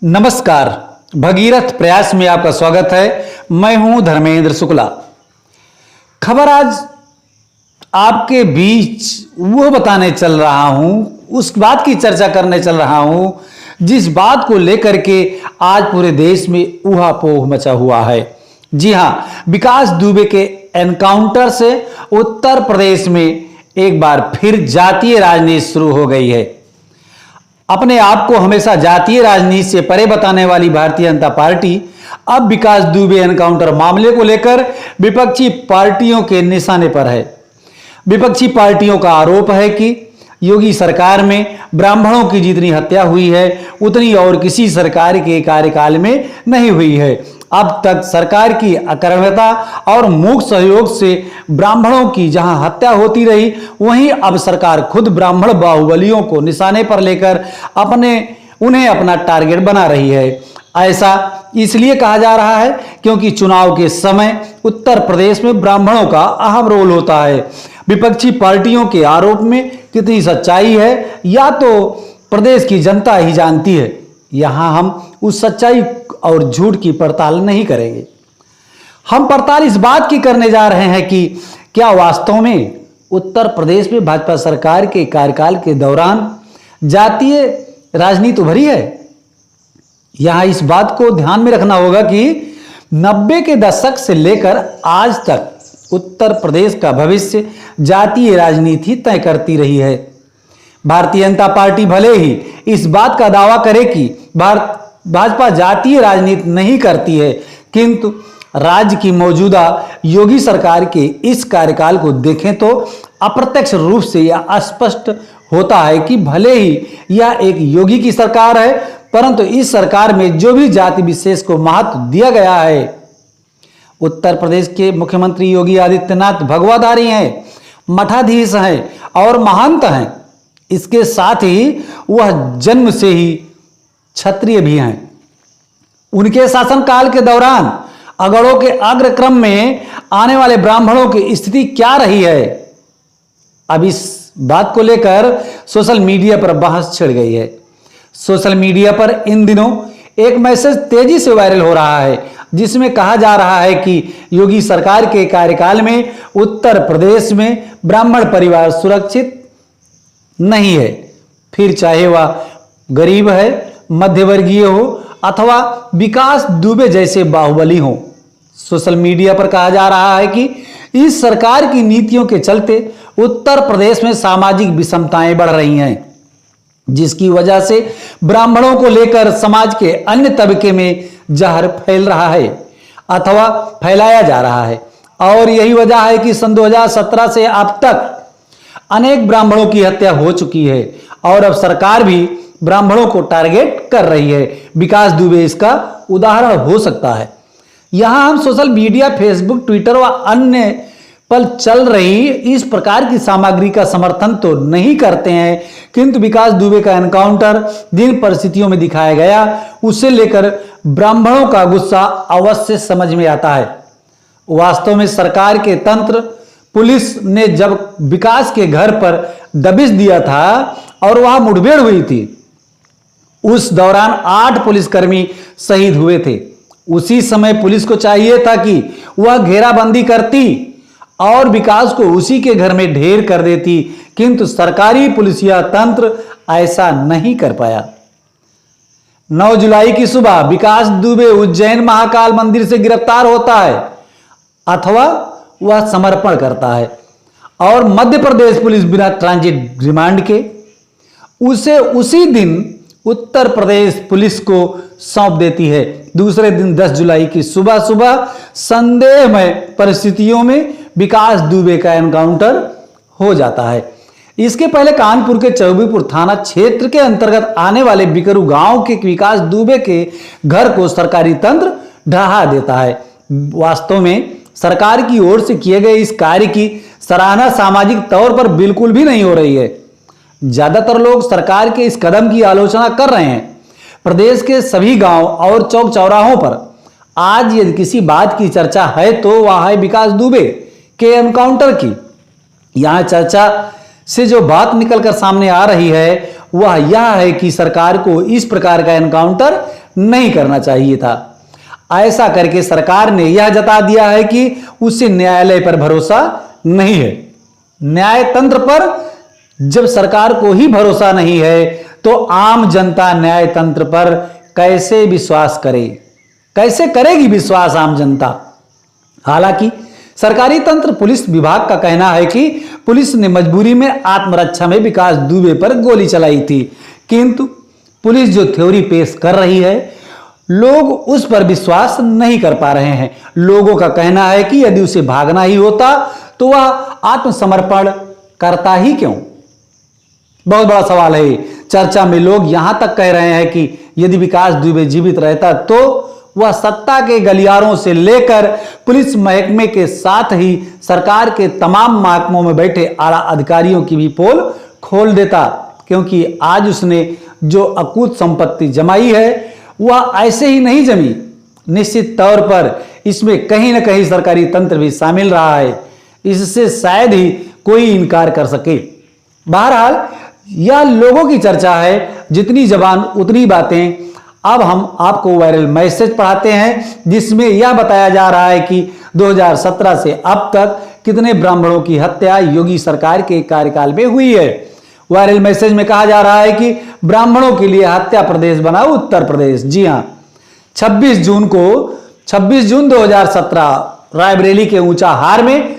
नमस्कार, भगीरथ प्रयास में आपका स्वागत है। मैं हूं धर्मेंद्र शुक्ला। खबर आज आपके बीच वो बताने चल रहा हूं, उस बात की चर्चा करने चल रहा हूं जिस बात को लेकर के आज पूरे देश में ऊहापोह मचा हुआ है। जी हां, विकास दुबे के एनकाउंटर से उत्तर प्रदेश में एक बार फिर जातीय राजनीति शुरू हो गई है। अपने आप को हमेशा जातीय राजनीति से परे बताने वाली भारतीय जनता पार्टी अब विकास दुबे एनकाउंटर मामले को लेकर विपक्षी पार्टियों के निशाने पर है। विपक्षी पार्टियों का आरोप है कि योगी सरकार में ब्राह्मणों की जितनी हत्या हुई है उतनी और किसी सरकार के कार्यकाल में नहीं हुई है। अब तक सरकार की अकर्मकता और मूक सहयोग से ब्राह्मणों की जहां हत्या होती रही, वहीं अब सरकार खुद ब्राह्मण बाहुबलियों को निशाने पर लेकर उन्हें अपना टारगेट बना रही है। ऐसा इसलिए कहा जा रहा है क्योंकि चुनाव के समय उत्तर प्रदेश में ब्राह्मणों का अहम रोल होता है। विपक्षी पार्टियों के आरोप में कितनी सच्चाई है या तो प्रदेश की जनता ही जानती है। यहां हम उस सच्चाई और झूठ की पड़ताल नहीं करेंगे। हम पड़ताल इस बात की करने जा रहे हैं कि क्या वास्तव में उत्तर प्रदेश में भाजपा सरकार के कार्यकाल के दौरान जातीय राजनीति उभरी है। यहां इस बात को ध्यान में रखना होगा कि 90 के दशक से लेकर आज तक उत्तर प्रदेश का भविष्य जातीय राजनीति तय करती रही है। भारतीय जनता पार्टी भले ही इस बात का दावा करे कि भाजपा जातीय राजनीति नहीं करती है, किंतु राज्य की मौजूदा योगी सरकार के इस कार्यकाल को देखें तो अप्रत्यक्ष रूप से यह स्पष्ट होता है कि भले ही यह एक योगी की सरकार है, परंतु इस सरकार में जो भी जाति विशेष को महत्व दिया गया है। उत्तर प्रदेश के मुख्यमंत्री योगी आदित्यनाथ भगवाधारी हैं, मठाधीश हैं और महंत हैं। इसके साथ ही वह जन्म से ही क्षत्रिय भी हैं। उनके शासनकाल के दौरान अगड़ों के अग्रक्रम में आने वाले ब्राह्मणों की स्थिति क्या रही है, अब इस बात को लेकर सोशल मीडिया पर बहस छिड़ गई है। सोशल मीडिया पर इन दिनों एक मैसेज तेजी से वायरल हो रहा है जिसमें कहा जा रहा है कि योगी सरकार के कार्यकाल में उत्तर प्रदेश में ब्राह्मण परिवार सुरक्षित नहीं है, फिर चाहे वह गरीब है, मध्यवर्गीय हो अथवा विकास दुबे जैसे बाहुबली हो। सोशल मीडिया पर कहा जा रहा है कि इस सरकार की नीतियों के चलते उत्तर प्रदेश में सामाजिक विषमताएं बढ़ रही हैं, जिसकी वजह से ब्राह्मणों को लेकर समाज के अन्य तबके में जहर फैल रहा है अथवा फैलाया जा रहा है। और यही वजह है कि सन 2017 से अब तक अनेक ब्राह्मणों की हत्या हो चुकी है और अब सरकार भी ब्राह्मणों को टारगेट कर रही है। विकास दुबे इसका उदाहरण हो सकता है। यहां हम सोशल मीडिया, फेसबुक, ट्विटर व अन्य पर चल रही इस प्रकार की सामग्री का समर्थन तो नहीं करते हैं, किंतु विकास दुबे का एनकाउंटर जिन परिस्थितियों में दिखाया गया उसे लेकर ब्राह्मणों का गुस्सा अवश्य समझ में आता है। वास्तव में सरकार के तंत्र, पुलिस ने जब विकास के घर पर दबिश दिया था और वहां मुठभेड़ हुई थी, उस दौरान 8 पुलिसकर्मी शहीद हुए थे। उसी समय पुलिस को चाहिए था कि वह घेराबंदी करती और विकास को उसी के घर में ढेर कर देती, किंतु सरकारी पुलिसिया तंत्र ऐसा नहीं कर पाया। 9 जुलाई की सुबह विकास दुबे उज्जैन महाकाल मंदिर से गिरफ्तार होता है अथवा वह समर्पण करता है और मध्य प्रदेश पुलिस बिना ट्रांजिट रिमांड के उसे उसी दिन उत्तर प्रदेश पुलिस को सौंप देती है। दूसरे दिन 10 जुलाई की सुबह संदेहमय परिस्थितियों में विकास दुबे का एनकाउंटर हो जाता है। इसके पहले कानपुर के चौबीपुर थाना क्षेत्र के अंतर्गत आने वाले बिकरू गांव के विकास दुबे के घर को सरकारी तंत्र ढहा देता है। वास्तव में सरकार की ओर से किए गए इस कार्य की सराहना सामाजिक तौर पर बिल्कुल भी नहीं हो रही है। ज्यादातर लोग सरकार के इस कदम की आलोचना कर रहे हैं। प्रदेश के सभी गांव और चौक चौराहों पर आज यदि किसी बात की चर्चा है तो वह है विकास दुबे के एनकाउंटर की। यहां चर्चा से जो बात निकलकर सामने आ रही है वह यह है कि सरकार को इस प्रकार का एनकाउंटर नहीं करना चाहिए था। ऐसा करके सरकार ने यह जता दिया है कि उसे न्यायालय पर भरोसा नहीं है। न्याय तंत्र पर जब सरकार को ही भरोसा नहीं है तो आम जनता न्याय तंत्र पर कैसे विश्वास करे, कैसे करेगी विश्वास आम जनता। हालांकि सरकारी तंत्र पुलिस विभाग का कहना है कि पुलिस ने मजबूरी में आत्मरक्षा में विकास दुबे पर गोली चलाई थी, किंतु पुलिस जो थ्योरी पेश कर रही है लोग उस पर विश्वास नहीं कर पा रहे हैं। लोगों का कहना है कि यदि उसे भागना ही होता तो वह आत्मसमर्पण करता ही क्यों। बहुत बड़ा सवाल है। चर्चा में लोग यहां तक कह रहे हैं कि यदि विकास दुबे जीवित रहता तो वह सत्ता के गलियारों से लेकर पुलिस महकमे के साथ ही सरकार के तमाम महकमों में बैठे आला अधिकारियों की भी पोल खोल देता, क्योंकि आज उसने जो अकूत संपत्ति जमाई है वह ऐसे ही नहीं जमी। निश्चित तौर पर इसमें कहीं ना कहीं सरकारी तंत्र भी शामिल रहा है, इससे शायद ही कोई इनकार कर सके। बहरहाल यह लोगों की चर्चा है, जितनी जबान उतनी बातें। अब हम आपको वायरल मैसेज पढ़ाते हैं जिसमें यह बताया जा रहा है कि 2017 से अब तक कितने ब्राह्मणों की हत्या योगी सरकार के कार्यकाल में हुई है। वायरल मैसेज में कहा जा रहा है कि ब्राह्मणों के लिए हत्या प्रदेश बना उत्तर प्रदेश। जी हां, 26 जून 2017 रायबरेली के ऊंचा हार में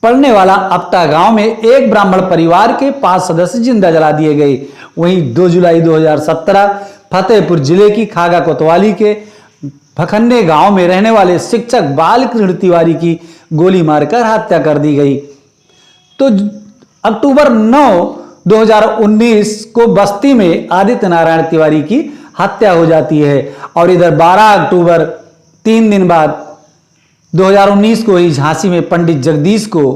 पड़ने वाला अपटा गांव में एक ब्राह्मण परिवार के 5 सदस्य जिंदा जला दिए गए। वहीं 2 जुलाई 2017 फतेहपुर जिले की खागा कोतवाली के भखन्ने गांव में रहने वाले शिक्षक बालकृष्ण तिवारी की गोली मारकर हत्या कर दी गई। तो अक्टूबर 9, 2019 को बस्ती में आदित्य नारायण तिवारी की हत्या हो जाती है और इधर 12 अक्टूबर 3 दिन बाद 2019 को ही झांसी में पंडित जगदीश को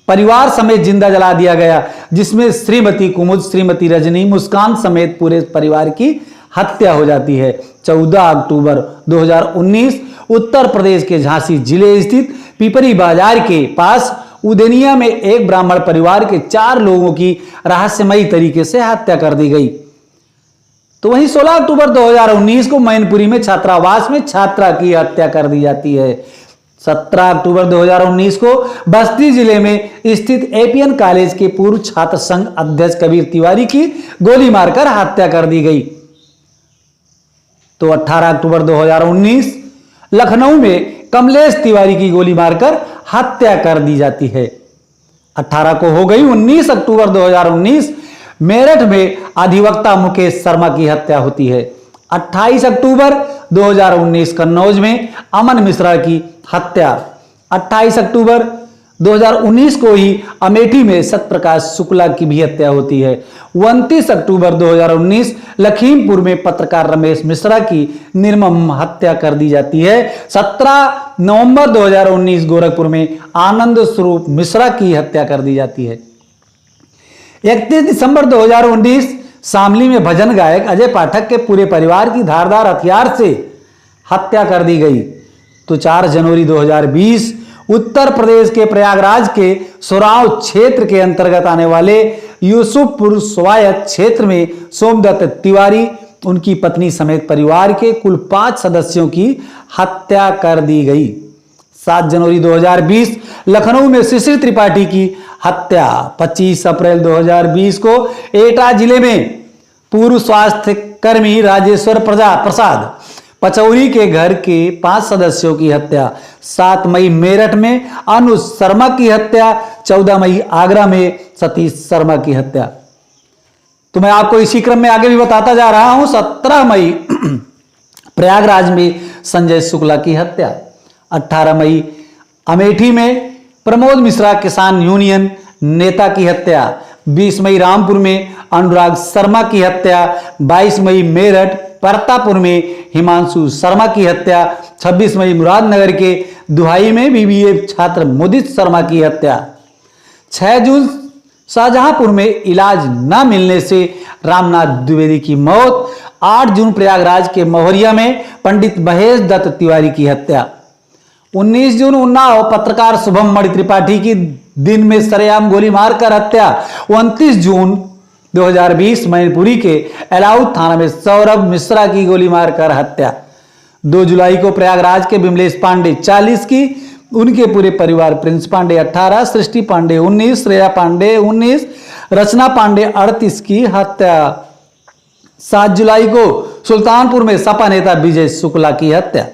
परिवार समेत जिंदा जला दिया गया, जिसमें श्रीमती कुमुद, श्रीमती रजनी, मुस्कान समेत पूरे परिवार की हत्या हो जाती है। 14 अक्टूबर 2019 उत्तर प्रदेश के झांसी जिले स्थित पिपरी बाजार के पास उदेनिया में एक ब्राह्मण परिवार के 4 लोगों की रहस्यमयी तरीके से हत्या कर दी गई। तो वहीं 16 अक्टूबर 2019 को मैनपुरी में छात्रावास में छात्रा की हत्या कर दी जाती है। 17 अक्टूबर 2019 को बस्ती जिले में स्थित एपीएन कॉलेज के पूर्व छात्र संघ अध्यक्ष कबीर तिवारी की गोली मारकर हत्या कर दी गई। तो 18 अक्टूबर 2019 लखनऊ में कमलेश तिवारी की गोली मारकर हत्या कर दी जाती है। 18 को हो गई। 19 अक्टूबर 2019 मेरठ में अधिवक्ता मुकेश शर्मा की हत्या होती है। 28 अक्टूबर 2019 कन्नौज में अमन मिश्रा की हत्या। 28 अक्टूबर 2019 को ही अमेठी में सत्यप्रकाश शुक्ला की भी हत्या होती है। 29 अक्टूबर 2019 लखीमपुर में पत्रकार रमेश मिश्रा की निर्मम हत्या कर दी जाती है। 17 नवंबर 2019 गोरखपुर में आनंद स्वरूप मिश्रा की हत्या कर दी जाती है। 31 दिसंबर 2019 शामली में भजन गायक अजय पाठक के पूरे परिवार की धारदार हथियार से हत्या कर दी गई। तो 4 जनवरी 2020 उत्तर प्रदेश के प्रयागराज के सोराव क्षेत्र के अंतर्गत आने वाले यूसुफपुर स्वायत्त क्षेत्र में सोमदत्त तिवारी, उनकी पत्नी समेत परिवार के कुल 5 सदस्यों की हत्या कर दी गई। 7 जनवरी 2020 लखनऊ में शिशिर त्रिपाठी की हत्या। 25 अप्रैल 2020 को एटा जिले में पूर्व स्वास्थ्य कर्मी राजेश्वर प्रसाद पचौरी के घर के 5 सदस्यों की हत्या। 7 मई मेरठ में अनुज शर्मा की हत्या। 14 मई आगरा में सतीश शर्मा की हत्या। तो मैं आपको इसी क्रम में आगे भी बताता जा रहा हूं। 17 मई प्रयागराज में संजय शुक्ला की हत्या। 18 मई अमेठी में प्रमोद मिश्रा किसान यूनियन नेता की हत्या। 20 मई रामपुर में अनुराग शर्मा की हत्या। 22 मई मेरठ परतापुर में हिमांशु शर्मा की हत्या। 26 मई मुरादनगर के दुहाई में बीबीए छात्र मुदित शर्मा की हत्या। 6 जून शाहजहांपुर में इलाज न मिलने से रामनाथ द्विवेदी की मौत। 8 जून प्रयागराज के मौहरिया में पंडित महेश दत्त तिवारी की हत्या। 19 जून उन्नाव पत्रकार शुभम मणि त्रिपाठी की दिन में सरेआम गोली मारकर हत्या। 29 जून 2020 मैनपुरी के एलाउद थाना में सौरभ मिश्रा की गोली मारकर हत्या। 2 जुलाई को प्रयागराज के विमलेश पांडे 40 की, उनके पूरे परिवार प्रिंस पांडे 18, सृष्टि पांडे 19, श्रेया पांडे 19, रचना पांडे 38 की हत्या। 7 जुलाई को सुल्तानपुर में सपा नेता विजय शुक्ला की हत्या।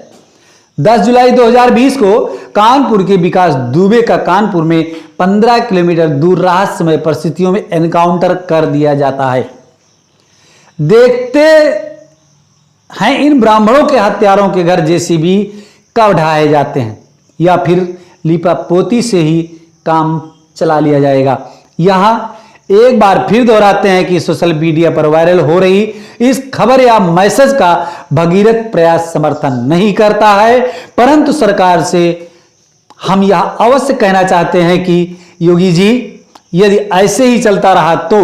10 जुलाई 2020 को कानपुर के विकास दुबे का कानपुर में 15 किलोमीटर दूर रहस्यमय परिस्थितियों में एनकाउंटर कर दिया जाता है। देखते हैं इन ब्राह्मणों के हत्यारों के घर जेसीबी कब ढाए जाते हैं या फिर लिपापोती से ही काम चला लिया जाएगा। यहां एक बार फिर दोहराते हैं कि सोशल मीडिया पर वायरल हो रही इस खबर या मैसेज का भगीरथ प्रयास समर्थन नहीं करता है, परंतु सरकार से हम यह अवश्य कहना चाहते हैं कि योगी जी, यदि ऐसे ही चलता रहा तो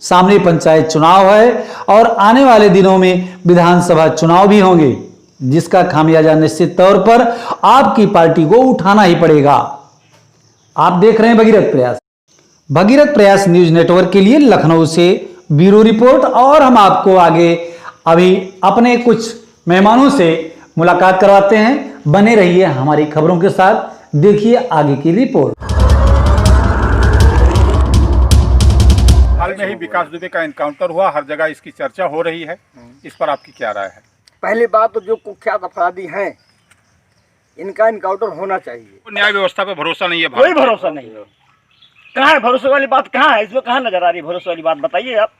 सामने पंचायत चुनाव है और आने वाले दिनों में विधानसभा चुनाव भी होंगे, जिसका खामियाजा निश्चित तौर पर आपकी पार्टी को उठाना ही पड़ेगा। आप देख रहे हैं भगीरथ प्रयास। भगीरथ प्रयास न्यूज नेटवर्क के लिए लखनऊ से ब्यूरो रिपोर्ट। और हम आपको आगे अभी अपने कुछ मेहमानों से मुलाकात करवाते हैं। बने रहिए हमारी खबरों के साथ, देखिए आगे की रिपोर्ट। हाल में ही विकास दुबे का एनकाउंटर हुआ, हर जगह इसकी चर्चा हो रही है, इस पर आपकी क्या राय है? पहली बात तो जो कुख्यात अपराधी हैं इनका एनकाउंटर होना चाहिए। न्याय व्यवस्था पे भरोसा नहीं है, कोई भरोसा नहीं है। कहाँ है भरोसे वाली बात? कहाँ है इसमें? कहाँ नजर आ रही भरोसे वाली बात? बताइए आप।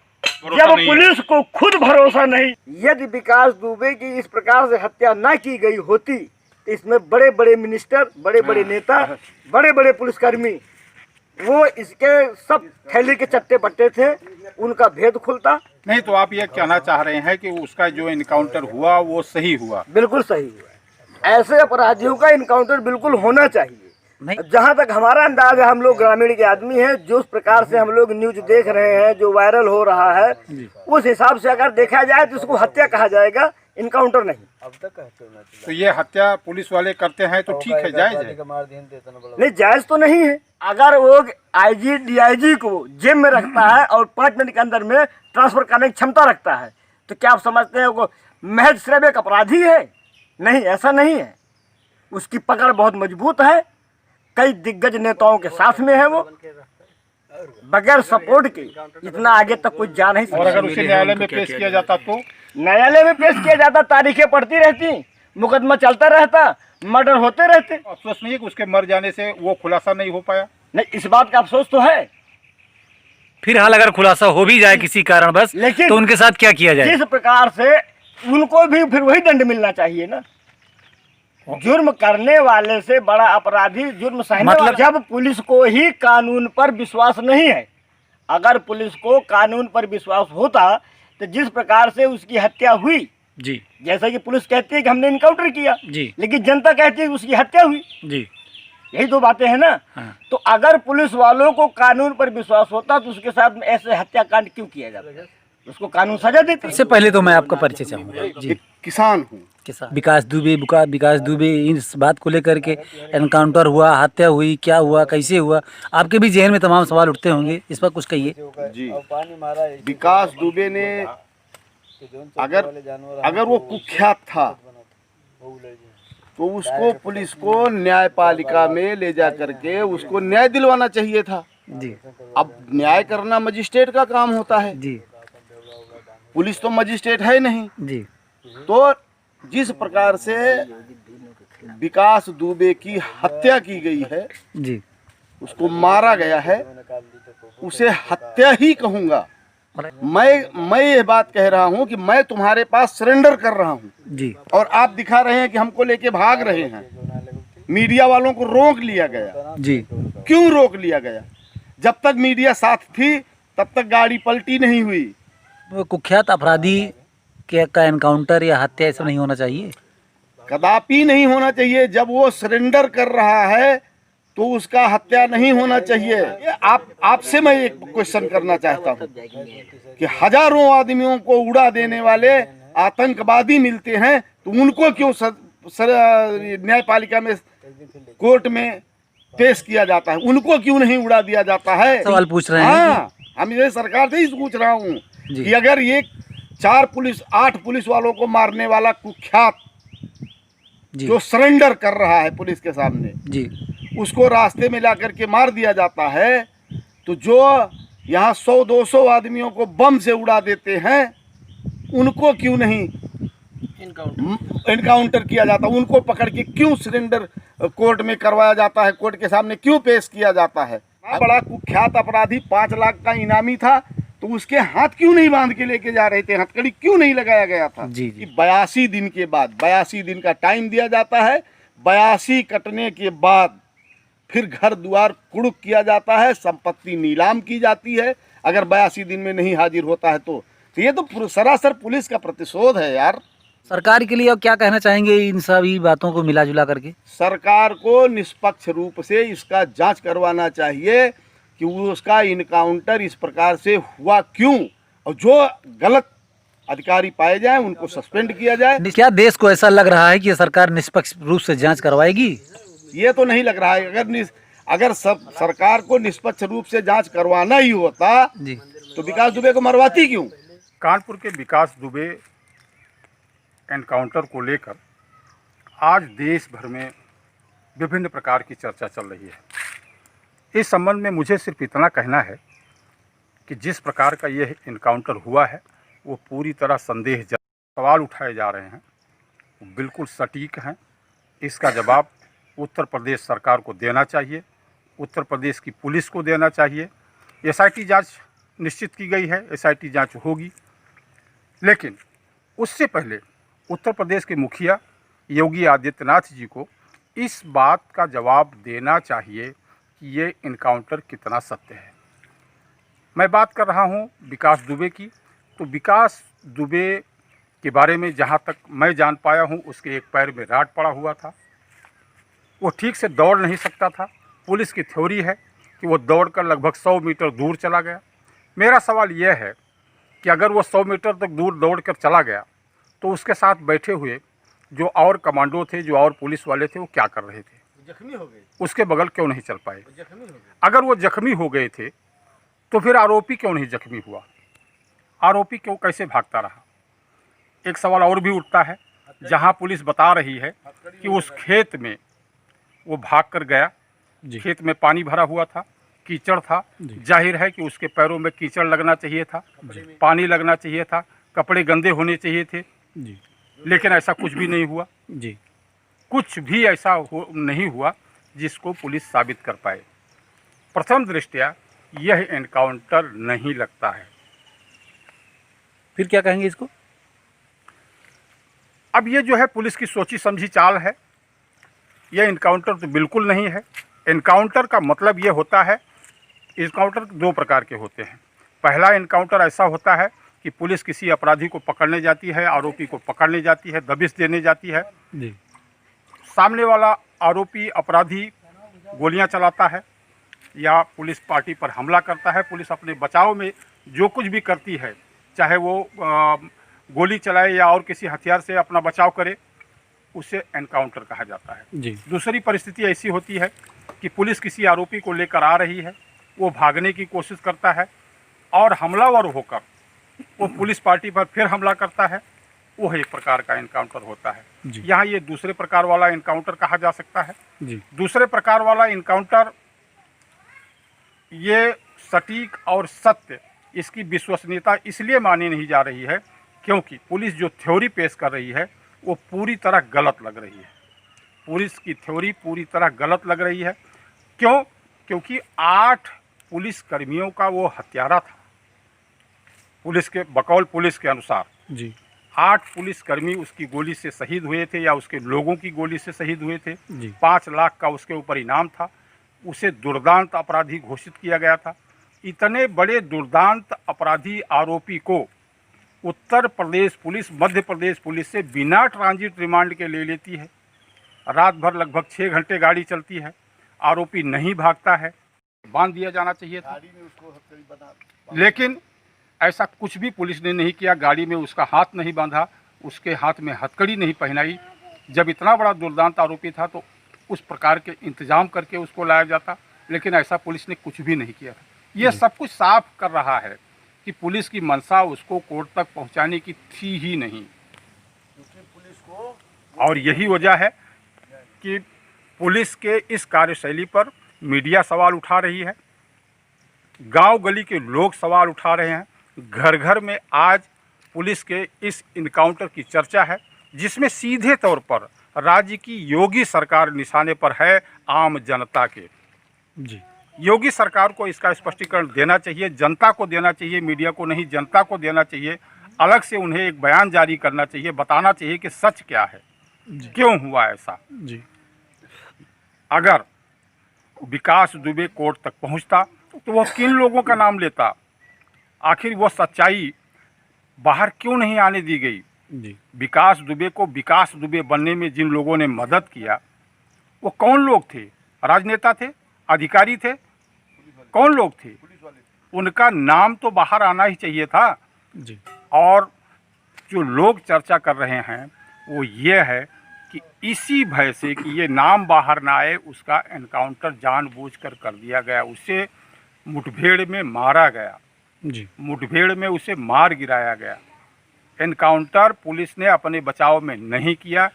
जब पुलिस को खुद भरोसा नहीं, यदि विकास दुबे की इस प्रकार से हत्या न की गई होती तो इसमें बड़े बड़े मिनिस्टर, बड़े बड़े नेता, बड़े बड़े पुलिसकर्मी, वो इसके सब थैली के चट्टे बट्टे थे, उनका भेद खुलता नहीं। तो आप ये कहना चाह रहे हैं कि उसका जो एनकाउंटर हुआ वो सही हुआ? बिल्कुल सही हुआ। ऐसे अपराधियों का एनकाउंटर बिल्कुल होना चाहिए। जहाँ तक हमारा अंदाज है, हम लोग ग्रामीण के आदमी हैं, जो प्रकार से हम लोग न्यूज देख रहे हैं, जो वायरल हो रहा है, उस हिसाब से अगर देखा जाए तो इसको हत्या कहा जाएगा, इनकाउंटर नहीं। अब तक तो ये हत्या पुलिस वाले करते हैं तो ठीक है, जायज है? नहीं, जायज तो नहीं है। अगर वो आईजी डीआईजी को जेब में रखता है और 5 मिनट के अंदर में ट्रांसफर करने की क्षमता रखता है, तो क्या आप समझते हैं वो महज सिर्फ एक अपराधी है? नहीं, ऐसा नहीं है। उसकी पकड़ बहुत मजबूत है, कई दिग्गज नेताओं के साथ में है, वो बगैर सपोर्ट के इतना आगे तक कोई जा नहीं सकता। और अगर उसे न्यायालय में पेश किया जाता तो? न्यायालय में पेश किया जाता, तारीखें पड़ती रहती, मुकदमा चलता रहता, मर्डर होते रहते। अफसोस नहीं है कि उसके मर जाने से वो खुलासा नहीं हो पाया? नहीं, इस बात का अफसोस तो है। फिर हाल अगर खुलासा हो भी जाए किसी कारण बस, लेकिन तो उनके साथ क्या किया जाए? जिस प्रकार से उनको भी फिर वही दंड मिलना चाहिए ना। जुर्म करने वाले से बड़ा अपराधी जुर्म सहने वाला। जब पुलिस को ही कानून पर विश्वास नहीं है, अगर पुलिस को कानून पर विश्वास होता तो जिस प्रकार से उसकी हत्या हुई जी, जैसा कि पुलिस कहती है कि हमने इनकाउंटर किया जी, लेकिन जनता कहती है कि उसकी हत्या हुई जी, यही दो बातें हैं ना। हाँ। तो अगर पुलिस वालों को कानून पर विश्वास होता तो उसके साथ में ऐसे हत्याकांड क्यों किया जाता? उसको कानून सजा देती। इससे पहले तो मैं आपका परिचय चाहूंगा जी। किसान हूँ। विकास दुबे इस बात को लेकर के एनकाउंटर हुआ, हत्या हुई, क्या हुआ, कैसे हुआ, आपके भी जहन में तमाम सवाल उठते होंगे, इस पर कुछ कहिए। जी, विकास दुबे ने अगर वो कुख्यात था तो उसको पुलिस को न्यायपालिका में ले जा करके उसको न्याय दिलवाना चाहिए था जी। अब न्याय करना मजिस्ट्रेट का काम होता है जी, पुलिस तो मजिस्ट्रेट है नहीं जी। तो जिस प्रकार से विकास दुबे की हत्या की गई है जी, उसको मारा गया है, उसे हत्या ही कहूँगा। मैं ये बात कह रहा हूँ कि मैं तुम्हारे पास सरेंडर कर रहा हूँ जी, और आप दिखा रहे हैं कि हमको लेके भाग रहे हैं। मीडिया वालों को रोक लिया गया जी। क्यों रोक लिया गया? जब तक मीडिया साथ थी तब तक गाड़ी पलटी नहीं हुई। वो कुख्यात अपराधी का एनकाउंटर या हत्या ऐसा नहीं होना चाहिए, कदापि नहीं होना चाहिए। जब वो सरेंडर कर रहा है तो उसका हत्या नहीं होना चाहिए। आपसे मैं एक क्वेश्चन करना चाहता हूँ कि हजारों आदमियों को उड़ा देने वाले आतंकवादी मिलते हैं तो उनको क्यों न्यायपालिका में, कोर्ट में पेश किया जाता है, उनको क्यों नहीं उड़ा दिया जाता है? सवाल पूछ रहे हैं हाँ, हम ये सरकार से ही पूछ रहा हूँ जी। कि अगर ये 8 पुलिस वालों को मारने वाला कुख्यात जी जो सरेंडर कर रहा है पुलिस के सामने, जी उसको रास्ते में ला करके मार दिया जाता है, तो जो यहाँ 100-200 आदमियों को बम से उड़ा देते हैं, उनको क्यों नहीं इनकाउंटर किया जाता? उनको पकड़ के क्यों सरेंडर कोर्ट में करवाया जाता है? कोर्ट के सामने क्यों पेश किया जाता है? बड़ा कुख्यात अपराधी 5 लाख का इनामी था, तो उसके हाथ क्यों नहीं बांध के लेके जा रहे थे? हथकड़ी क्यों नहीं लगाया गया था? जी, जी। कि 82 दिन के बाद, 82 दिन का टाइम दिया जाता है, 82 कटने के बाद फिर घर द्वार कुड़ुक किया जाता है, संपत्ति नीलाम की जाती है। अगर 82 दिन में नहीं हाजिर होता है तो ये तो सरासर पुलिस का प्रतिशोध है यार। सरकार के लिए अब क्या कहना चाहेंगे इन सभी बातों को मिला जुला करके? सरकार को निष्पक्ष रूप से इसका जांच करवाना चाहिए कि उसका इनकाउंटर इस प्रकार से हुआ क्यों, और जो गलत अधिकारी पाए जाएं उनको सस्पेंड किया जाए। क्या देश को ऐसा लग रहा है कि सरकार निष्पक्ष रूप से जांच करवाएगी? ये तो नहीं लग रहा है। अगर सरकार को निष्पक्ष रूप से जांच करवाना ही होता जी तो विकास दुबे को मरवाती क्यों? कानपुर के विकास दुबे एनकाउंटर को लेकर आज देश भर में विभिन्न प्रकार की चर्चा चल रही है। इस संबंध में मुझे सिर्फ इतना कहना है कि जिस प्रकार का यह एनकाउंटर हुआ है वो पूरी तरह संदेहजनक सवाल उठाए जा रहे हैं, वो बिल्कुल सटीक हैं। इसका जवाब उत्तर प्रदेश सरकार को देना चाहिए, उत्तर प्रदेश की पुलिस को देना चाहिए। एसआईटी जांच निश्चित की गई है, एसआईटी जांच होगी, लेकिन उससे पहले उत्तर प्रदेश के मुखिया योगी आदित्यनाथ जी को इस बात का जवाब देना चाहिए कि ये इनकाउंटर कितना सत्य है। मैं बात कर रहा हूँ विकास दुबे की, तो विकास दुबे के बारे में जहाँ तक मैं जान पाया हूँ उसके एक पैर में राड पड़ा हुआ था, वो ठीक से दौड़ नहीं सकता था। पुलिस की थ्योरी है कि वो दौड़कर लगभग 100 मीटर दूर चला गया। मेरा सवाल यह है कि अगर वो 100 मीटर तक दूर दौड़कर चला गया तो उसके साथ बैठे हुए जो और कमांडो थे, जो और पुलिस वाले थे, वो क्या कर रहे थे? जख्मी हो गए, उसके बगल क्यों नहीं चल पाए? जख्मी हो गए। अगर वो जख्मी हो गए थे तो फिर आरोपी क्यों नहीं जख्मी हुआ? आरोपी क्यों कैसे भागता रहा? एक सवाल और भी उठता है, जहां पुलिस बता रही है कि उस खेत में वो भाग कर गया, खेत में पानी भरा हुआ था, कीचड़ था, जाहिर है कि उसके पैरों में कीचड़ लगना चाहिए था, पानी लगना चाहिए था, कपड़े गंदे होने चाहिए थे, लेकिन ऐसा कुछ भी नहीं हुआ। कुछ भी ऐसा नहीं हुआ जिसको पुलिस साबित कर पाए। प्रथम दृष्टया यह एनकाउंटर नहीं लगता है। फिर क्या कहेंगे इसको? अब ये जो है पुलिस की सोची समझी चाल है, यह एनकाउंटर तो बिल्कुल नहीं है। एनकाउंटर का मतलब ये होता है, एनकाउंटर 2 प्रकार के होते हैं। पहला एनकाउंटर ऐसा होता है कि पुलिस किसी अपराधी को पकड़ने जाती है, आरोपी को पकड़ने जाती है, दबिश देने जाती है। सामने वाला आरोपी अपराधी गोलियां चलाता है या पुलिस पार्टी पर हमला करता है। पुलिस अपने बचाव में जो कुछ भी करती है, चाहे वो गोली चलाए या और किसी हथियार से अपना बचाव करे, उसे एनकाउंटर कहा जाता है। दूसरी परिस्थिति ऐसी होती है कि पुलिस किसी आरोपी को लेकर आ रही है, वो भागने की कोशिश करता है और हमलावर होकर वो पुलिस पार्टी पर फिर हमला करता है, वो एक प्रकार का एनकाउंटर होता है। यहाँ ये दूसरे प्रकार वाला एनकाउंटर कहा जा सकता है। दूसरे प्रकार वाला एनकाउंटर ये सटीक और सत्य, इसकी विश्वसनीयता इसलिए मानी नहीं जा रही है क्योंकि पुलिस जो थ्योरी पेश कर रही है वो पूरी तरह गलत लग रही है। पुलिस की थ्योरी पूरी तरह गलत लग रही है। क्यों? क्योंकि 8 पुलिस कर्मियों का वो हत्यारा था। पुलिस के बकौल पुलिस के अनुसार 8 पुलिसकर्मी उसकी गोली से शहीद हुए थे या उसके लोगों की गोली से शहीद हुए थे। 5 लाख का उसके ऊपर इनाम था। उसे दुर्दांत अपराधी घोषित किया गया था। इतने बड़े दुर्दांत अपराधी आरोपी को उत्तर प्रदेश पुलिस, मध्य प्रदेश पुलिस से बिना ट्रांजिट रिमांड के ले लेती है। रात भर लगभग 6 घंटे गाड़ी चलती है, आरोपी नहीं भागता है, बांध दिया जाना चाहिए था, लेकिन ऐसा कुछ भी पुलिस ने नहीं किया। गाड़ी में उसका हाथ नहीं बांधा, उसके हाथ में हथकड़ी नहीं पहनाई। जब इतना बड़ा दुर्दांत आरोपी था तो उस प्रकार के इंतजाम करके उसको लाया जाता, लेकिन ऐसा पुलिस ने कुछ भी नहीं किया था। ये सब कुछ साफ कर रहा है कि पुलिस की मंशा उसको कोर्ट तक पहुंचाने की थी ही नहीं। और यही वजह है कि पुलिस के इस कार्यशैली पर मीडिया सवाल उठा रही है, गांव गली के लोग सवाल उठा रहे हैं, घर घर में आज पुलिस के इस इनकाउंटर की चर्चा है, जिसमें सीधे तौर पर राज्य की योगी सरकार निशाने पर है आम जनता के। जी, योगी सरकार को इसका स्पष्टीकरण देना चाहिए, जनता को देना चाहिए, मीडिया को नहीं, जनता को देना चाहिए। अलग से उन्हें एक बयान जारी करना चाहिए, बताना चाहिए कि सच क्या है, क्यों हुआ ऐसा। जी, अगर विकास दुबे कोर्ट तक पहुंचता तो वह किन लोगों का नाम लेता, आखिर वह सच्चाई बाहर क्यों नहीं आने दी गई। जी, विकास दुबे को विकास दुबे बनने में जिन लोगों ने मदद किया वो कौन लोग थे? राजनेता थे, अधिकारी थे, कौन लोग थे? उनका नाम तो बाहर आना ही चाहिए था। जी, और जो लोग चर्चा कर रहे हैं वो ये है कि इसी भय से कि ये नाम बाहर ना आए, उसका एनकाउंटर जानबूझकर कर दिया गया, उसे मुठभेड़ में मारा गया, जी, मुठभेड़ में उसे मार गिराया गया। एनकाउंटर पुलिस ने अपने बचाव में नहीं किया,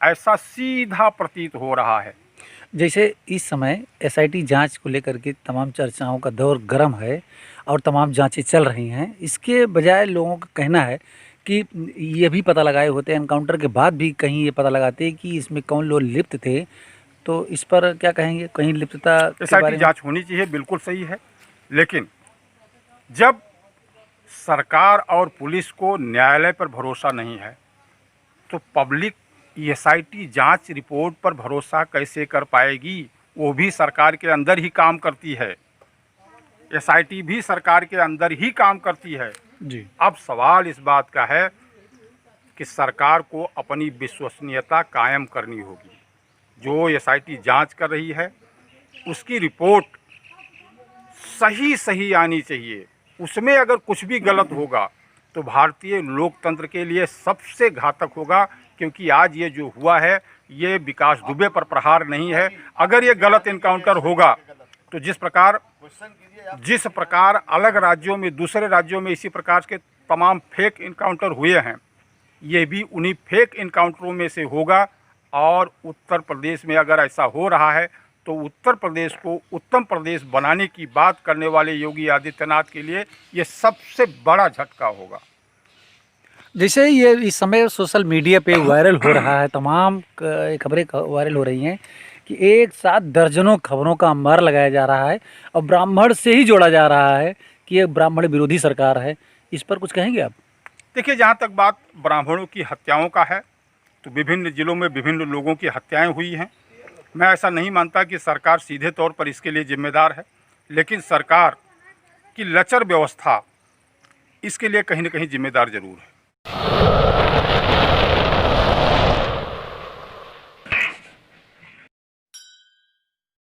ऐसा सीधा प्रतीत हो रहा है। जैसे इस समय एसआईटी जांच को लेकर के तमाम चर्चाओं का दौर गर्म है और तमाम जांचें चल रही हैं, इसके बजाय लोगों का कहना है कि ये भी पता लगाए होते हैं, एनकाउंटर के बाद भी कहीं ये पता लगाते हैं कि इसमें कौन लोग लिप्त थे। तो इस पर क्या कहेंगे? कहीं लिप्तता के एसआईटी बारे में? जांच होनी चाहिए, बिल्कुल सही है, लेकिन जब सरकार और पुलिस को न्यायालय पर भरोसा नहीं है तो पब्लिक एसआईटी जांच रिपोर्ट पर भरोसा कैसे कर पाएगी? वो भी सरकार के अंदर ही काम करती है, एसआईटी भी सरकार के अंदर ही काम करती है। जी, अब सवाल इस बात का है कि सरकार को अपनी विश्वसनीयता कायम करनी होगी। जो एसआईटी जांच कर रही है उसकी रिपोर्ट सही आनी चाहिए। उसमें अगर कुछ भी गलत होगा तो भारतीय लोकतंत्र के लिए सबसे घातक होगा, क्योंकि आज ये जो हुआ है ये विकास दुबे पर प्रहार नहीं है। अगर ये गलत इनकाउंटर होगा तो जिस प्रकार अलग राज्यों में, दूसरे राज्यों में इसी प्रकार के तमाम फेक इनकाउंटर हुए हैं, ये भी उन्हीं फेक इनकाउंटरों में से होगा। और उत्तर प्रदेश में अगर ऐसा हो रहा है तो उत्तर प्रदेश को उत्तम प्रदेश बनाने की बात करने वाले योगी आदित्यनाथ के लिए ये सबसे बड़ा झटका होगा। जैसे ये इस समय सोशल मीडिया पे वायरल हो रहा है, तमाम खबरें वायरल हो रही हैं कि एक साथ दर्जनों खबरों का अंबार लगाया जा रहा है और ब्राह्मण से ही जोड़ा जा रहा है कि ये ब्राह्मण विरोधी सरकार है। इस पर कुछ कहेंगे आप? देखिए, जहाँ तक बात ब्राह्मणों की हत्याओं का है तो विभिन्न जिलों में विभिन्न लोगों की हत्याएं हुई हैं। मैं ऐसा नहीं मानता कि सरकार सीधे तौर पर इसके लिए जिम्मेदार है, लेकिन सरकार की लचर व्यवस्था इसके लिए कहीं न कहीं जिम्मेदार जरूर है।